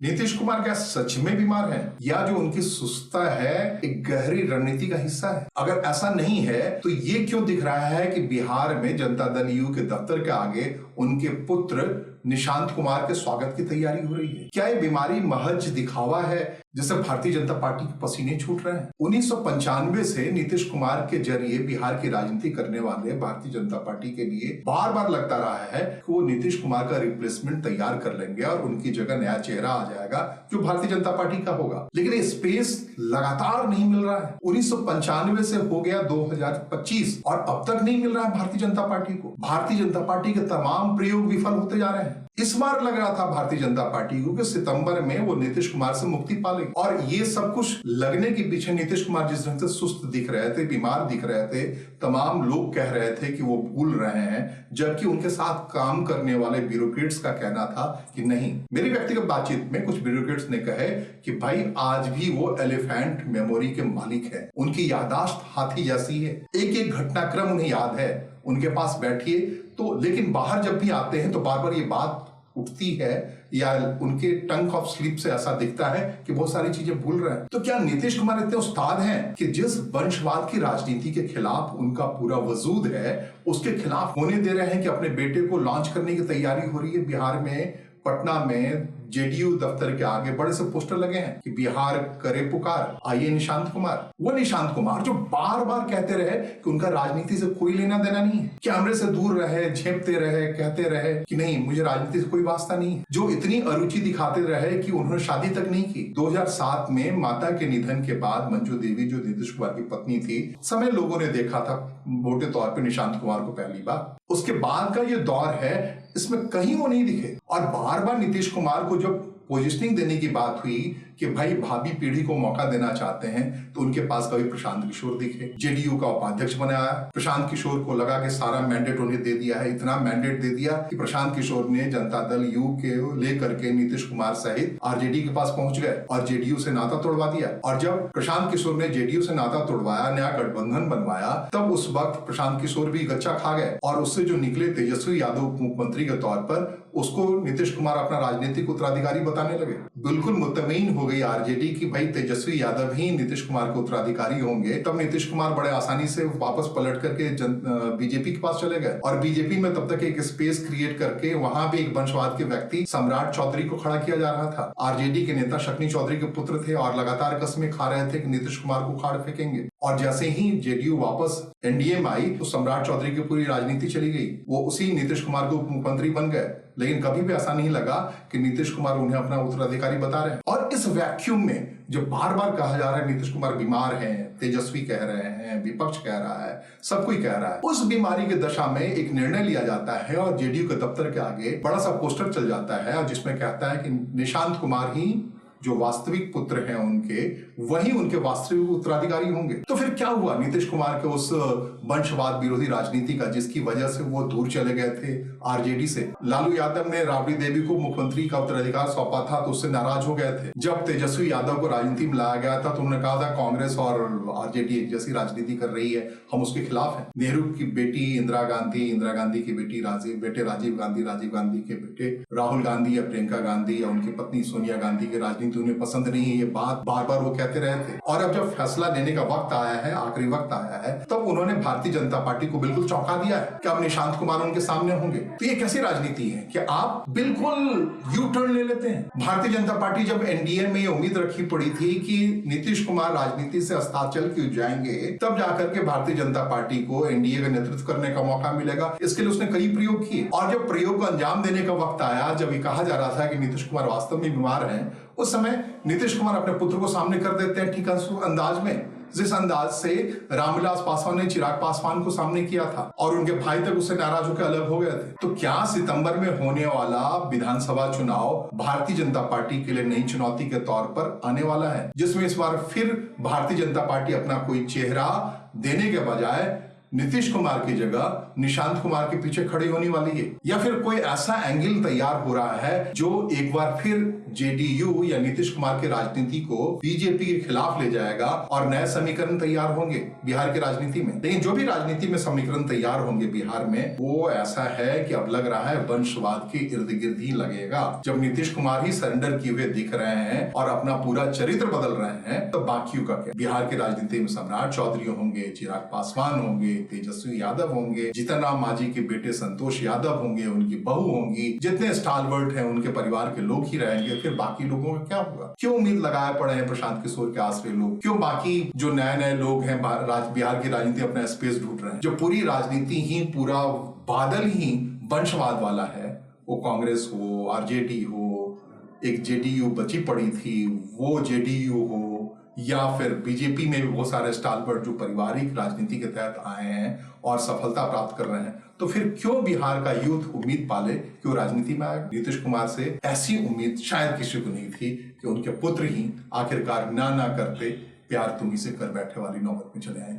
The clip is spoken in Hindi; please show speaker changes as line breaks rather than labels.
नीतीश कुमार क्या सच में बीमार हैं या जो उनकी सुस्तता है एक गहरी रणनीति का हिस्सा है? अगर ऐसा नहीं है तो ये क्यों दिख रहा है कि बिहार में जनता दल यू के दफ्तर के आगे उनके पुत्र निशांत कुमार के स्वागत की तैयारी हो रही है? क्या ये बीमारी महज दिखावा है जिससे भारतीय जनता पार्टी के पसीने छूट रहे हैं? 1995 से नीतीश कुमार के जरिए बिहार की राजनीति करने वाले भारतीय जनता पार्टी के लिए बार बार लगता रहा है कि वो नीतीश कुमार का रिप्लेसमेंट तैयार कर लेंगे और उनकी जगह नया चेहरा आ जाएगा जो भारतीय जनता पार्टी का होगा। लेकिन ये स्पेस लगातार नहीं मिल रहा है। 1995 से हो गया 2025 और अब तक नहीं मिल रहा है भारतीय जनता पार्टी को। भारतीय जनता पार्टी के तमाम प्रयोग विफल होते जा रहे हैं। इस बार लग रहा था भारतीय जनता पार्टी को कि सितंबर में वो नीतीश कुमार से मुक्ति पा लेगी और ये सब कुछ लगने के पीछे नीतीश कुमार जिस ढंग से सुस्त दिख रहे थे, बीमार दिख रहे थे, तमाम लोग कह रहे थे कि वो भूल रहे हैं, जबकि उनके साथ काम करने वाले ब्यूरोक्रेट्स का कहना था कि नहीं। मेरी व्यक्तिगत बातचीत में कुछ ब्यूरोक्रेट्स ने कहे कि भाई आज भी वो एलिफेंट मेमोरी के मालिक है, उनकी याददाश्त हाथी जैसी है, एक एक घटनाक्रम उन्हें याद है, उनके पास बैठिए तो। लेकिन बाहर जब भी आते हैं तो बार बार ये बात उठती है या उनके टंग ऑफ स्लिप से ऐसा दिखता है कि बहुत सारी चीजें भूल रहे हैं। तो क्या नीतीश कुमार इतने उस्ताद हैं कि जिस वंशवाद की राजनीति के खिलाफ उनका पूरा वजूद है उसके खिलाफ होने दे रहे हैं कि अपने बेटे को लॉन्च करने की तैयारी हो रही है? बिहार में पटना में जेडीयू दफ्तर के आगे बड़े से पोस्टर लगे हैं कि बिहार करे पुकार, आइए निशांत कुमार। वो निशांत कुमार जो बार बार कहते रहे कि उनका राजनीति से कोई लेना देना नहीं है, कैमरे से दूर रहे, झेपते रहे, कहते रहे कि नहीं मुझे राजनीति से कोई वास्ता नहीं है, जो इतनी अरुचि दिखाते रहे कि उन्होंने शादी तक नहीं की। 2007 में माता के निधन के बाद मंजू देवी जो नीतीश कुमार की पत्नी थी, समय लोगों ने देखा था मोटे तौर पर निशांत कुमार को पहली बार। उसके बाद का ये दौर है, इसमें कहीं वो नहीं दिखे। और बार बार नीतीश कुमार को जब पोजिशनिंग देने की बात हुई कि भाई भावी पीढ़ी को मौका देना चाहते हैं तो उनके पास कभी प्रशांत किशोर दिखे, जेडीयू का उपाध्यक्ष बनाया। प्रशांत किशोर को लगा कि सारा मैंडेट उन्हें दे दिया है, इतना मैंडेट दे दिया कि प्रशांत किशोर ने जनता दल यू के लेकर के नीतीश कुमार सहित आरजेडी के पास पहुंच गए और जेडीयू से नाता तोड़वा दिया। और जब प्रशांत किशोर ने जेडीयू से नाता तोड़वाया, नया गठबंधन बनवाया, तब उस वक्त प्रशांत किशोर भी गच्चा खा गए और उससे जो निकले तेजस्वी यादव मुख्यमंत्री के तौर पर, उसको नीतीश कुमार अपना राजनीतिक उत्तराधिकारी बताने लगे। बिल्कुल मुतमईन हो गई आरजेडी की भाई तेजस्वी यादव ही नीतीश कुमार के उत्तराधिकारी होंगे। तब नीतीश कुमार बड़े आसानी से वापस पलट करके बीजेपी के पास चले गए और बीजेपी में तब तक एक स्पेस क्रिएट करके वहां भी एक वंशवाद के व्यक्ति सम्राट चौधरी को खड़ा किया जा रहा था। आरजेडी के नेता शक्ति चौधरी के पुत्र थे और लगातार कस्में खा रहे थे कि नीतीश कुमार को उखाड़ फेंकेंगे। और जैसे ही जेडीयू वापस एनडीए में आई तो सम्राट चौधरी की पूरी राजनीति चली गई, वो उसी नीतीश कुमार को उप मुख्यमंत्री बन गए। लेकिन कभी भी ऐसा नहीं लगा कि नीतीश कुमार उन्हें अपना उत्तराधिकारी बता रहे हैं। और इस वैक्यूम में जो बार बार कहा जा रहा है नीतीश कुमार बीमार हैं, तेजस्वी कह रहे हैं, विपक्ष कह रहा है, सब कोई कह रहा है, उस बीमारी की दशा में एक निर्णय लिया जाता है और जेडीयू के दफ्तर के आगे बड़ा सा पोस्टर चल जाता है और जिसमें कहता है कि निशांत कुमार ही जो वास्तविक पुत्र हैं उनके, वही उनके वास्तविक उत्तराधिकारी होंगे। तो फिर क्या हुआ नीतीश कुमार के उस वंशवाद विरोधी राजनीति का जिसकी वजह से वो दूर चले गए थे आरजेडी से? लालू यादव ने राबड़ी देवी को मुख्यमंत्री का उत्तराधिकार सौंपा था तो उससे नाराज हो गए थे। जब तेजस्वी यादव को राजनीति में लाया गया था तो उन्होंने कहा था कांग्रेस और आरजेडी एक जैसी राजनीति कर रही है, हम उसके खिलाफ हैं। नेहरू की बेटी इंदिरा गांधी की बेटी बेटे राजीव गांधी के बेटे राहुल गांधी या प्रियंका गांधी या उनकी पत्नी सोनिया गांधी की राजनीति उन्हें पसंद नहीं है, ये बात बार बार वो कहते रहे थे। और अब जब फैसला लेने का वक्त आया है, आखिरी वक्त आया है, तब उन्होंने भारतीय जनता पार्टी को बिल्कुल चौंका दिया है कि अब निशांत कुमार उनके सामने होंगे। तो ये कैसी राजनीति है कि आप बिल्कुल यू टर्न ले लेते हैं? भारतीय जनता पार्टी जब एनडीए में ये उम्मीद रखी पड़ी थी कि नीतीश कुमार राजनीति से अस्ताचल क्यों जाएंगे, तब जाकर के भारतीय जनता पार्टी को एनडीए का नेतृत्व करने का मौका मिलेगा। इसके लिए उसने कई प्रयोग किए और जब प्रयोग को अंजाम देने का वक्त आया, जब ये कहा जा रहा था कि नीतीश कुमार वास्तव में बीमार हैं, उस समय नीतीश कुमार अपने पुत्र को सामने कर देते हैं ठीक अंदाज में, जिस अंदाज से रामविलास पासवान ने चिराग पासवान को सामने किया था और उनके भाई तक उससे नाराज होकर अलग हो गए थे। तो क्या सितंबर में होने वाला विधानसभा चुनाव भारतीय जनता पार्टी के लिए नई चुनौती के तौर पर आने वाला है, जिसमें इस बार फिर भारतीय जनता पार्टी अपना कोई चेहरा देने के बजाय नीतीश कुमार की जगह निशांत कुमार के पीछे खड़ी होने वाली है? या फिर कोई ऐसा एंगल तैयार हो रहा है जो एक बार फिर जेडीयू या नीतीश कुमार की राजनीति को बीजेपी के खिलाफ ले जाएगा और नए समीकरण तैयार होंगे बिहार की राजनीति में। लेकिन जो भी राजनीति में समीकरण तैयार होंगे बिहार में, वो ऐसा है कि अब लग रहा है वंशवाद के इर्द गिर्द ही लगेगा। जब नीतीश कुमार ही सरेंडर किए हुए दिख रहे हैं और अपना पूरा चरित्र बदल रहे हैं, तो बाकियों का क्या? बिहार की राजनीति में सम्राट चौधरी होंगे, चिराग पासवान होंगे, तेजस्वी यादव होंगे, जीतन राम मांझी के बेटे संतोष यादव होंगे, उनकी बहू होंगी, जितने स्टालवर्ट हैं उनके परिवार के लोग ही रहेंगे। फिर बाकी लोगों का क्या होगा? क्यों उम्मीद लगाए पड़े हैं प्रशांत किशोर के आसरे लोग? क्यों बाकी जो नए नए लोग हैं बिहार की राजनीति अपना स्पेस ढूंढ रहे हैं? जो पूरी राजनीति ही पूरा बादल ही वंशवाद वाला है, वो कांग्रेस हो, आरजेडी हो, एक जेडीयू बची पड़ी थी वो जेडीयू हो, या फिर बीजेपी में भी बहुत सारे स्टालवर्ट जो पारिवारिक राजनीति के तहत आए हैं और सफलता प्राप्त कर रहे हैं, तो फिर क्यों बिहार का यूथ उम्मीद पाले कि वो राजनीति में आए? नीतीश कुमार से ऐसी उम्मीद शायद किसी को नहीं थी कि उनके पुत्र ही आखिरकार ना करते प्यार तुम्ही से कर बैठे वाली नौबत में चले आएंगे।